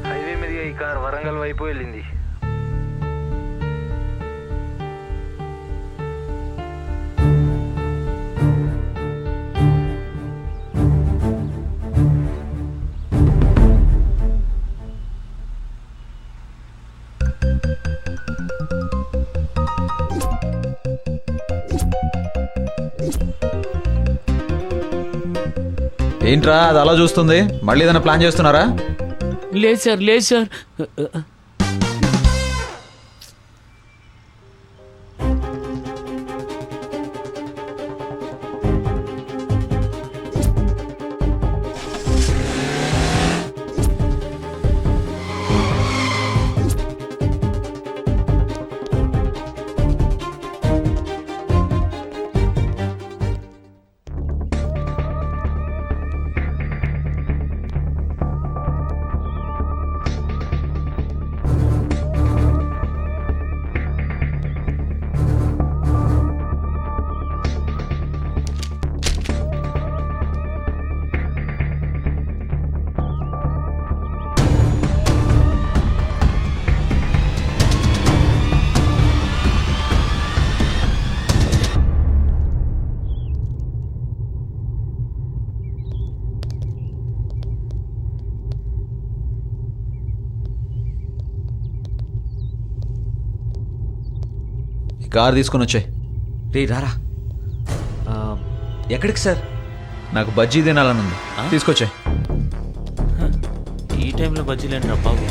Highway మీదుగా ఈ car Warangal వైపు వెళ్ళింది. ఏంట్రా అది అలా చూస్తుంది? మళ్ళీ ఏదైనా ప్లాన్ చేస్తున్నారా? లేదు సార్, లేదు సార్. కార్ తీసుకొని వచ్చాయి. రే రారా. ఎక్కడికి సార్? నాకు బజ్జీ తినాలనుంది, తీసుకొచ్చాయి. ఈ టైంలో బజ్జీలేంట్రా బాబు?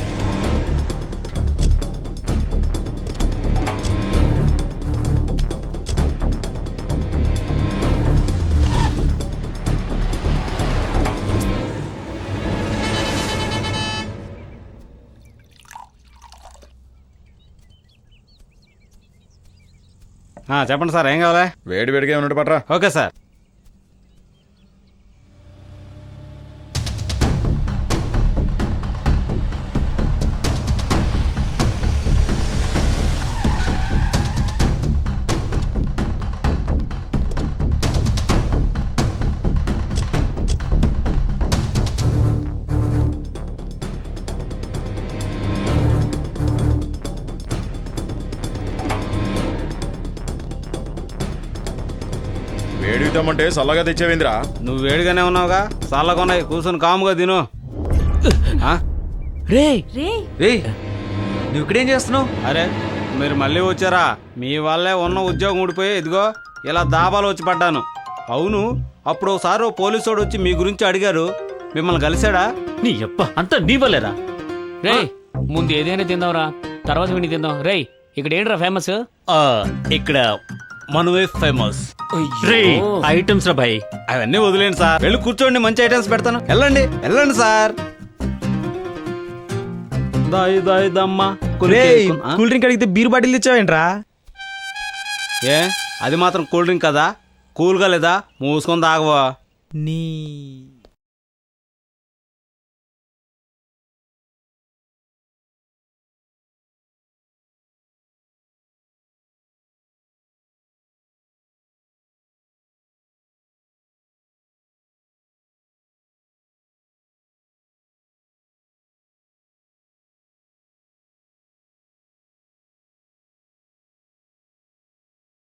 చెప్పండి సార్, ఏం కావాలి? వేడి వేడిగా ఉన్నట్టు పట్రా. Okay sir. వేడిద్దామంటే చల్లగా తెచ్చేవేంద్రా? నువ్వు వేడిగానే ఉన్నావుగా, చల్లగా ఉన్నాయి, కూర్చొని కాముగా తిను. రే రే నువ్వు ఇక్కడేం చేస్తున్నావు? అరే మీరు మళ్ళీ వచ్చారా? మీ వల్లే ఉన్న ఉద్యోగం ఊడిపోయి ఇదిగో ఇలా దాబాలు వచ్చి పడ్డాను. అవును, అప్పుడు ఒకసారి పోలీసు వచ్చి మీ గురించి అడిగారు, మిమ్మల్ని కలిశాడా? నీ అప్ప అంతా నీ వల్లేరా? రే ముందు ఏదైనా తిందాంరా, తర్వాత విని తిందాం. రే ఇక్కడ ఏంట్రా ఫేమస్? ఇక్కడ మనమే ఫేమస్. ఐటమ్స్ రా భాయ్. అవన్నీ వదిలేండి సార్, వెళ్ళి కూర్చోండి, మంచి ఐటమ్స్ పెడతాను. వెళ్ళండి వెళ్ళండి సార్. కూల్ డ్రింక్ అడిగితే బీర్ బాటిల్ తెచ్చావేంట్రా? ఏ అది మాత్రం కూల్ డ్రింక్ కదా, కూల్గా లేదా? మూసుకొని తాగవా? నీ